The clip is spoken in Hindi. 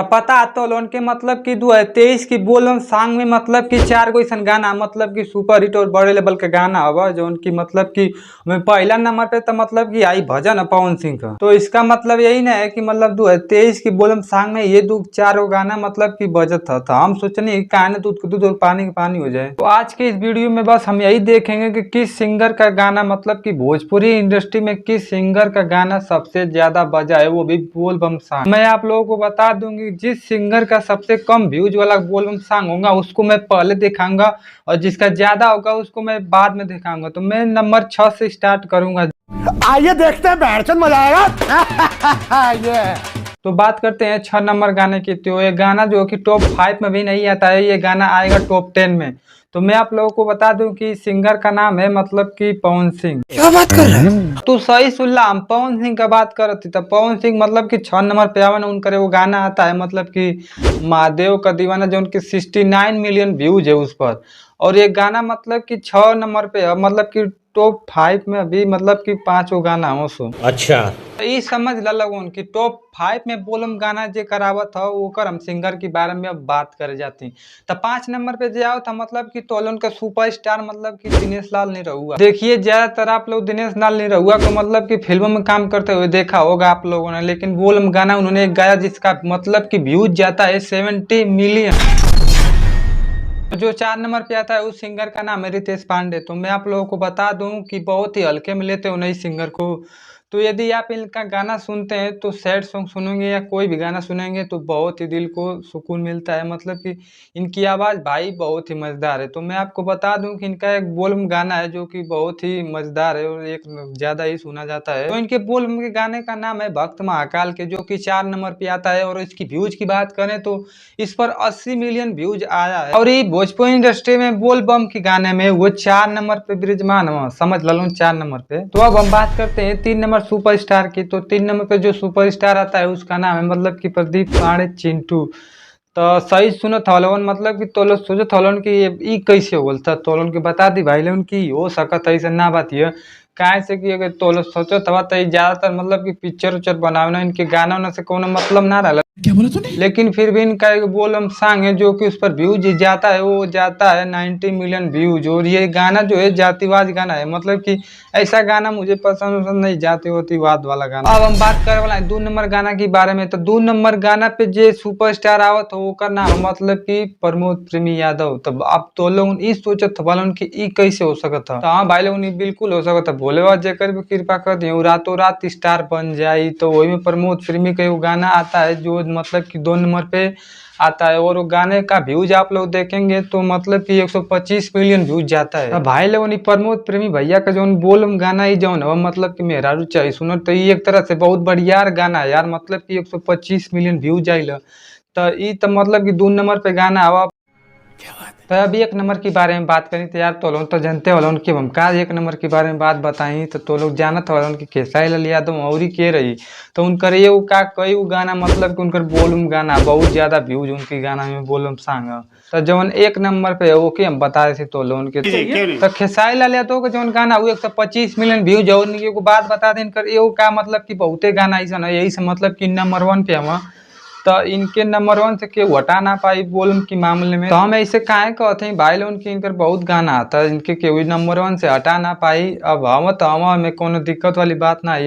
पता तो लोन के मतलब कि 2023 की बोलम सॉन्ग में मतलब कि 4 गो ऐसा गाना मतलब कि सुपर हिट और बड़े लेवल के गाना हवा जो उनकी मतलब कि मैं पहला नंबर पे तो मतलब कि आई भजन है पवन सिंह का। तो इसका मतलब यही ना है कि मतलब 2023 की बोलम सॉन्ग में ये 4 गाना मतलब कि बजत था हम सोचने कहानी दूध को दूध और पानी का पानी हो जाए। तो आज के इस वीडियो में बस हम यही देखेंगे कि किस सिंगर का गाना मतलब कि भोजपुरी इंडस्ट्री में किस सिंगर का गाना सबसे ज्यादा बजा है, वो भी बोल बम सॉन्ग। मैं आप लोगों को बता दूंगी जिस सिंगर का सबसे कम व्यूज वाला बोलबम सॉन्ग होगा उसको मैं पहले दिखाऊंगा और जिसका ज्यादा होगा उसको मैं बाद में दिखाऊंगा। तो मैं नंबर 6 से स्टार्ट करूंगा। आइए देखते हैं बैठचंद मजा आएगा। ये तो बात करते हैं 6 नंबर गाने की। तो ये गाना जो कि टॉप 5 में भी नहीं आता है, ये गाना आएगा टॉप 10 में। तो मैं आप लोगों को बता दूं कि सिंगर का नाम है मतलब कि पवन सिंह। क्या बात कर रहे हैं? तू सही सुन ला, हम पवन सिंह का बात करते थे। पवन सिंह मतलब कि 6 नंबर पे आवन उनका वो गाना आता है मतलब कि महादेव का दीवाना जो उनके 69 मिलियन व्यूज है उस पर। और ये गाना मतलब कि 6 नंबर पे है मतलब कि टॉप 5 में अभी मतलब कि 5 गाना हो सो। अच्छा, तो ये समझ ला लोगन कि टॉप 5 में बोलम गाना जे करावत था ओकर हम सिंगर के बारे में अब बात करे जाती। तो 5 नंबर पे जे आओ था मतलब कि तोलन का सुपरस्टार मतलब कि दिनेश लाल निरहुआ। देखिए ज्यादातर आप लोग दिनेश लाल निरहुआ को मतलब कि फिल्मों में काम करते हुए देखा होगा आप लोगों ने, लेकिन बोलम गाना उन्होंने एक गाया जिसका मतलब कि व्यूज जाता है 70 मिलियन। जो 4 नंबर पे आता है उस सिंगर का नाम है रितेश पांडे। तो मैं आप लोगों को बता दूं कि बहुत ही हल्के में लेते हो नई सिंगर को। तो यदि आप इनका गाना सुनते हैं तो सैड सॉन्ग सुनेंगे या कोई भी गाना सुनेंगे तो बहुत ही दिल को सुकून मिलता है। मतलब कि इनकी आवाज़ भाई बहुत ही मज़ेदार है। तो मैं आपको बता दूं कि इनका एक बोलम गाना है जो कि बहुत ही मज़ेदार है और एक ज़्यादा ही सुना जाता है। तो इनके बोलम के गाने का नाम है भक्त महाकाल के, जो कि 4 नंबर पे आता है। और इसकी व्यूज की बात करें तो इस पर 80 मिलियन व्यूज आया है। और ये भोजपुरी इंडस्ट्री में बोल बम के गाने में वो 4 नंबर पे विराजमान है, समझ लो 4 नंबर पे। तो अब हम बात करते हैं 3 नंबर सुपरस्टार की। तो 3 नंबर पे जो सुपरस्टार आता है उसका नाम है मतलब कि प्रदीप पांडे चिंटू। तो सही सुनो थलोन मतलब कि तो लोग सोचो थलोन की ई कैसे हो बोलता तो लोन के बता दी भाई लोन की हो सकता है ऐसा ना बात है। काहे से कि अगर तो लोग सोचो तब तो ज्यादातर मतलब कि पिक्चर उच्चर बनावना इनके गाना उना से कोनो मतलब ना रहा। क्या बोला तूने? लेकिन फिर भी इनका एक बोलम सॉन्ग है जो कि उस पर व्यूज जाता है, वो जाता है 90 मिलियन व्यूज। और ये गाना जो है जातिवाद गाना है, मतलब कि ऐसा गाना मुझे पसंद नहीं, जातिवाद वाला गाना। अब हम बात करे वाला है 2 नंबर गाना के बारे में। तो 2 नंबर गाना पे जे सुपरस्टार आवत हो ओकर नाम है मतलब कि प्रमोद प्रेमी यादव। तब अब तो लोग ई सोचत वालन कि ई कैसे हो सकता है। तो हाँ भाई लोग बिल्कुल हो सकता है, भोले बाबा जेकर भी कृपा कर दिए रातों रात स्टार बन जाई। तो वही में प्रमोद प्रेमी का वो गाना आता है जो मतलब कि 2 नंबर पे आता है। और वो गाने का व्यूज आप लोग देखेंगे तो मतलब कि 125 मिलियन व्यूज जाता है। भाई लोग प्रमोद प्रेमी भैया का जो बोलम गाना ही जो है मतलब कि मेरा रुचि सुनो तो ये एक तरह से बहुत बढ़िया गाना है यार, मतलब कि 125 मिलियन व्यूज आइल। तो ये तो मतलब कि 2 नंबर पे गाना हवा। तो अभी 1 नंबर के बारे में बात करें तो यार तो लोग तो जानते हो कि हम का 1 नंबर के बारे में बात बताई तो लोग जानत हो कि खेसारी लाल यादव और ही के रही। तो उनकर ये का कई गाना मतलब कि उनकर बोलम गाना बहुत ज्यादा व्यूज उनके गाना में बोलम सॉन्ग। तो जौन 1 नंबर पे वो के हम बता रहे थे तो लोग के तो खेसारी लाल यादव का जौन गाना वो 125 मिलियन व्यूज और एगो बात बता दें इनकर एगो का मतलब कि बहुते गाना ऐसा है यही से मतलब कि नंबर 1 पे हम। तो इनके नंबर 1 से केहू हटा ना पाई बोलम के मामले में। तो हम ऐसे काहे कहते हैं भाई लोग की इनकर बहुत गाना आता है इनके केहू नंबर 1 से हटा ना पाई। अब हम तो हम में कोनो दिक्कत वाली बात ना है।